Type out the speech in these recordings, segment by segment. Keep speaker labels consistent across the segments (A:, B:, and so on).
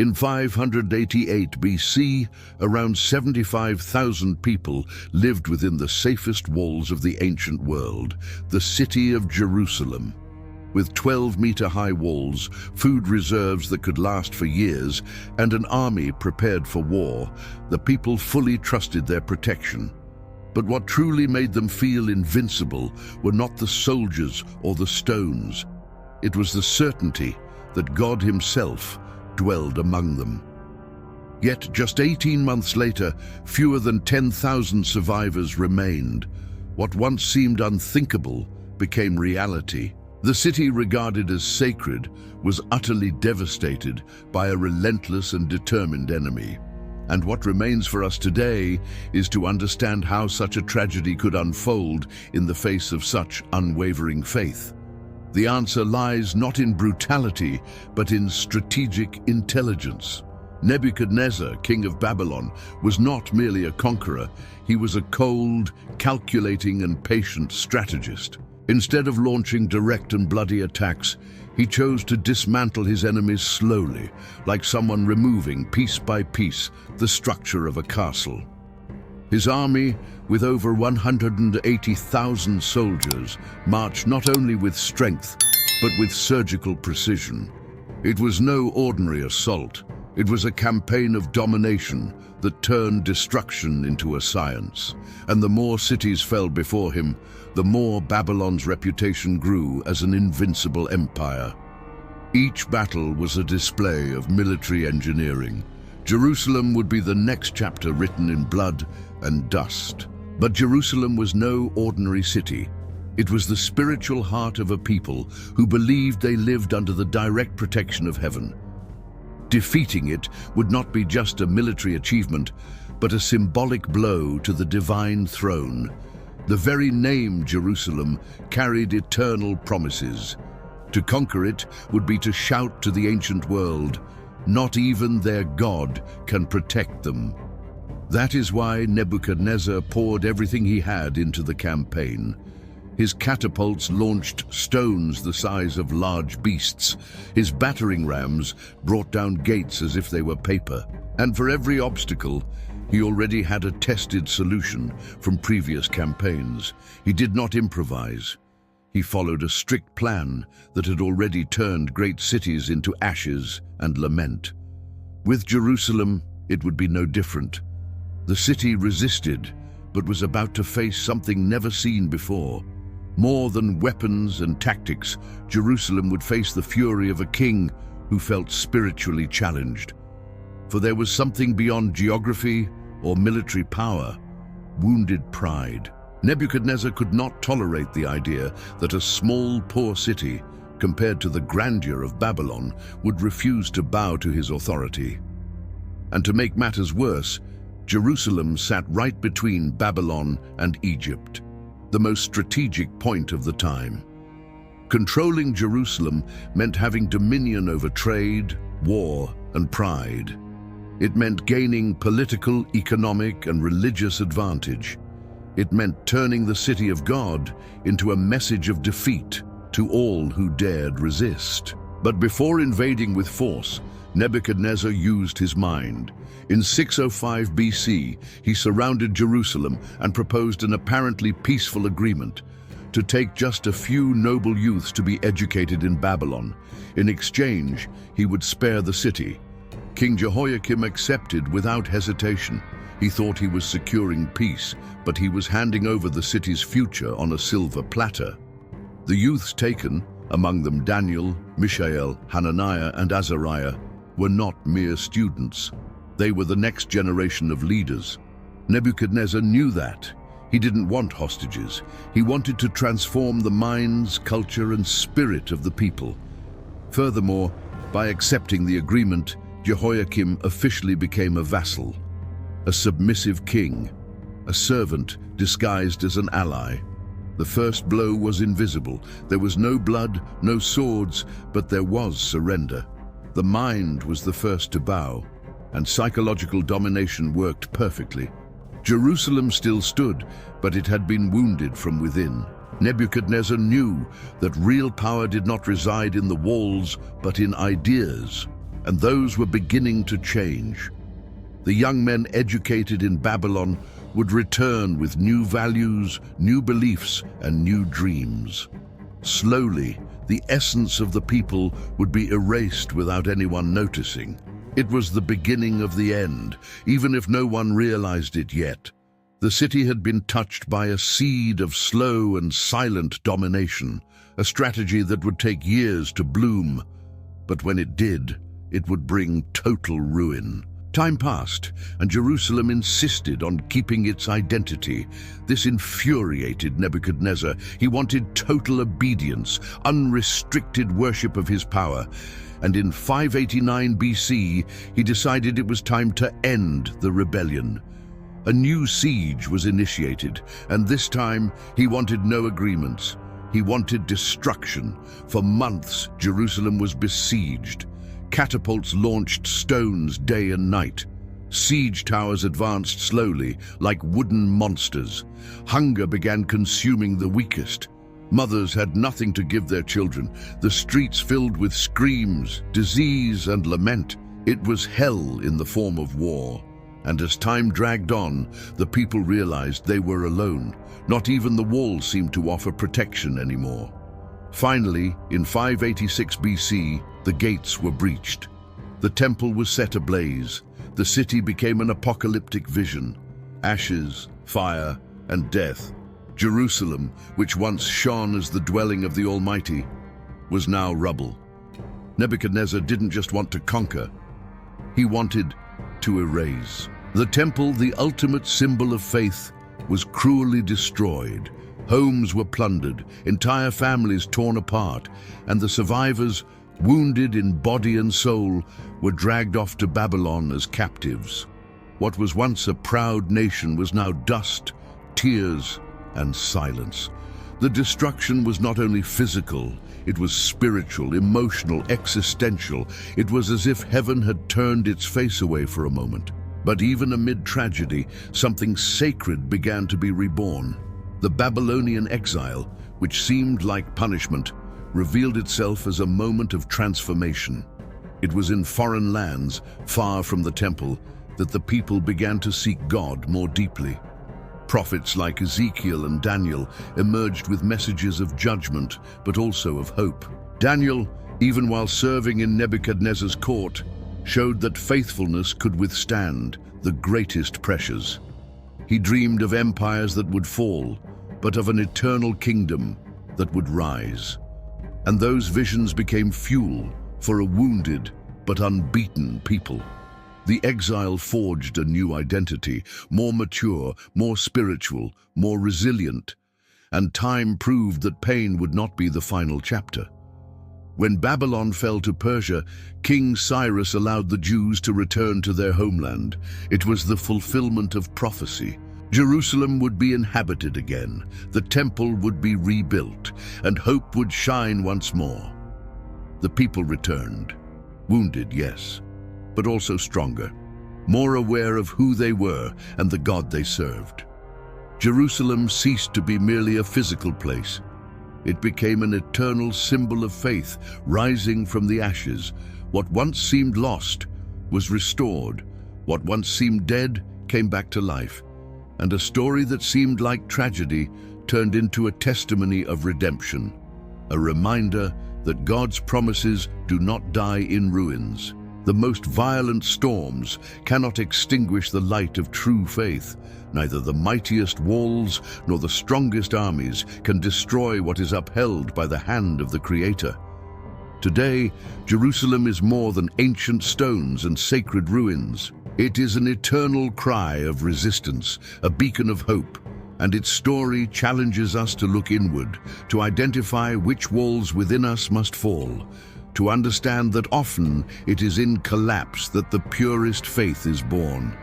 A: In 588 BC, around 75,000 people lived within the safest walls of the ancient world, the city of Jerusalem. With 12-meter-high walls, food reserves that could last for years, and an army prepared for war, the people fully trusted their protection. But what truly made them feel invincible were not the soldiers or the stones. It was the certainty that God himself dwelled among them. Yet just 18 months later, fewer than 10,000 survivors remained. What once seemed unthinkable became reality. The city regarded as sacred was utterly devastated by a relentless and determined enemy. And what remains for us today is to understand how such a tragedy could unfold in the face of such unwavering faith. The answer lies not in brutality, but in strategic intelligence. Nebuchadnezzar, king of Babylon, was not merely a conqueror. He was a cold, calculating, and patient strategist. Instead of launching direct and bloody attacks, he chose to dismantle his enemies slowly, like someone removing, piece by piece, the structure of a castle. His army, with over 180,000 soldiers, marched not only with strength, but with surgical precision. It was no ordinary assault. It was a campaign of domination that turned destruction into a science. And the more cities fell before him, the more Babylon's reputation grew as an invincible empire. Each battle was a display of military engineering. Jerusalem would be the next chapter written in blood and dust. But Jerusalem was no ordinary city. It was the spiritual heart of a people who believed they lived under the direct protection of heaven. Defeating it would not be just a military achievement, but a symbolic blow to the divine throne. The very name Jerusalem carried eternal promises. To conquer it would be to shout to the ancient world, "Not even their God can protect them." That is why Nebuchadnezzar poured everything he had into the campaign. His catapults launched stones the size of large beasts. His battering rams brought down gates as if they were paper. And for every obstacle, he already had a tested solution from previous campaigns. He did not improvise. He followed a strict plan that had already turned great cities into ashes and lament. With Jerusalem, it would be no different. The city resisted, but was about to face something never seen before. More than weapons and tactics, Jerusalem would face the fury of a king who felt spiritually challenged. For there was something beyond geography or military power: wounded pride. Nebuchadnezzar could not tolerate the idea that a small, poor city, compared to the grandeur of Babylon, would refuse to bow to his authority. And to make matters worse, Jerusalem sat right between Babylon and Egypt, the most strategic point of the time. Controlling Jerusalem meant having dominion over trade, war, and pride. It meant gaining political, economic, and religious advantage. It meant turning the city of God into a message of defeat to all who dared resist. But before invading with force, Nebuchadnezzar used his mind. In 605 BC, he surrounded Jerusalem and proposed an apparently peaceful agreement to take just a few noble youths to be educated in Babylon. In exchange, he would spare the city. King Jehoiakim accepted without hesitation. He thought he was securing peace, but he was handing over the city's future on a silver platter. The youths taken, among them Daniel, Mishael, Hananiah, and Azariah, were not mere students. They were the next generation of leaders. Nebuchadnezzar knew that. He didn't want hostages. He wanted to transform the minds, culture, and spirit of the people. Furthermore, by accepting the agreement, Jehoiakim officially became a vassal, a submissive king, a servant disguised as an ally. The first blow was invisible. There was no blood, no swords, but there was surrender. The mind was the first to bow, and psychological domination worked perfectly. Jerusalem still stood, but it had been wounded from within. Nebuchadnezzar knew that real power did not reside in the walls, but in ideas. and those were beginning to change. The young men educated in Babylon would return with new values, new beliefs, and new dreams. Slowly, the essence of the people would be erased without anyone noticing. It was the beginning of the end, even if no one realized it yet. The city had been touched by a seed of slow and silent domination, a strategy that would take years to bloom. But when it did, it would bring total ruin. Time passed, and Jerusalem insisted on keeping its identity. This infuriated Nebuchadnezzar. He wanted total obedience, unrestricted worship of his power. And in 589 BC, he decided it was time to end the rebellion. A new siege was initiated, and this time he wanted no agreements. He wanted destruction. For months, Jerusalem was besieged. Catapults launched stones day and night. Siege towers advanced slowly, like wooden monsters. Hunger began consuming the weakest. Mothers had nothing to give their children. The streets filled with screams, disease, and lament. It was hell in the form of war. And as time dragged on, the people realized they were alone. Not even the walls seemed to offer protection anymore. Finally, in 586 BC, the gates were breached. The temple was set ablaze. The city became an apocalyptic vision. Ashes, fire, and death. Jerusalem, which once shone as the dwelling of the Almighty, was now rubble. Nebuchadnezzar didn't just want to conquer. He wanted to erase. The temple, the ultimate symbol of faith, was cruelly destroyed. Homes were plundered, entire families torn apart, and the survivors, wounded in body and soul, were dragged off to Babylon as captives. What was once a proud nation was now dust, tears, and silence. The destruction was not only physical, it was spiritual, emotional, existential. It was as if heaven had turned its face away for a moment. But even amid tragedy, something sacred began to be reborn. The Babylonian exile, which seemed like punishment, revealed itself as a moment of transformation. It was in foreign lands, far from the temple, that the people began to seek God more deeply. Prophets like Ezekiel and Daniel emerged with messages of judgment, but also of hope. Daniel, even while serving in Nebuchadnezzar's court, showed that faithfulness could withstand the greatest pressures. He dreamed of empires that would fall, but of an eternal kingdom that would rise. And those visions became fuel for a wounded but unbeaten people. The exile forged a new identity, more mature, more spiritual, more resilient, and time proved that pain would not be the final chapter. When Babylon fell to Persia, King Cyrus allowed the Jews to return to their homeland. It was the fulfillment of prophecy. Jerusalem would be inhabited again, the temple would be rebuilt, and hope would shine once more. The people returned, wounded, yes, but also stronger, more aware of who they were and the God they served. Jerusalem ceased to be merely a physical place. It became an eternal symbol of faith, rising from the ashes. What once seemed lost was restored. What once seemed dead came back to life. And a story that seemed like tragedy turned into a testimony of redemption, a reminder that God's promises do not die in ruins. The most violent storms cannot extinguish the light of true faith. Neither the mightiest walls nor the strongest armies can destroy what is upheld by the hand of the Creator. Today, Jerusalem is more than ancient stones and sacred ruins. It is an eternal cry of resistance, a beacon of hope, and its story challenges us to look inward, to identify which walls within us must fall, to understand that often it is in collapse that the purest faith is born.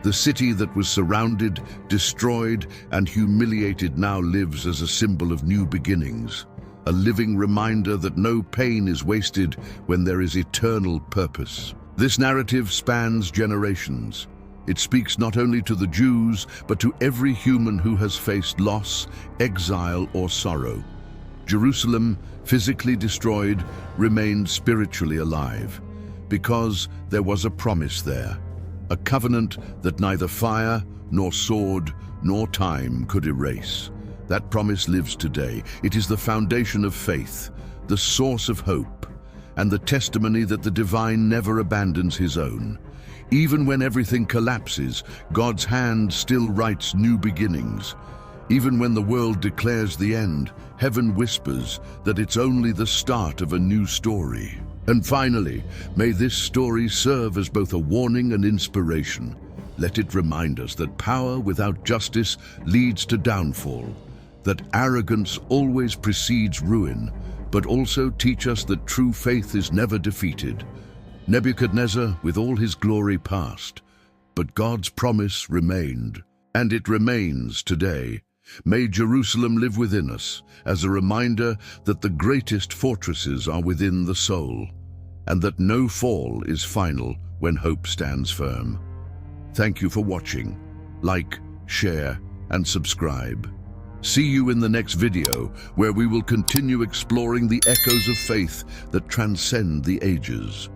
A: The city that was surrounded, destroyed, and humiliated now lives as a symbol of new beginnings, a living reminder that no pain is wasted when there is eternal purpose. This narrative spans generations. It speaks not only to the Jews, but to every human who has faced loss, exile, or sorrow. Jerusalem, physically destroyed, remained spiritually alive. Because there was a promise there, a covenant that neither fire, nor sword, nor time could erase. That promise lives today. It is the foundation of faith, the source of hope, and the testimony that the divine never abandons his own. Even when everything collapses, God's hand still writes new beginnings. Even when the world declares the end, heaven whispers that it's only the start of a new story. And finally, may this story serve as both a warning and inspiration. Let it remind us that power without justice leads to downfall, that arrogance always precedes ruin, but also teach us that true faith is never defeated. Nebuchadnezzar, with all his glory, passed, but God's promise remained, and it remains today. May Jerusalem live within us as a reminder that the greatest fortresses are within the soul, and that no fall is final when hope stands firm. Thank you for watching. Like, share, and subscribe. See you in the next video, where we will continue exploring the echoes of faith that transcend the ages.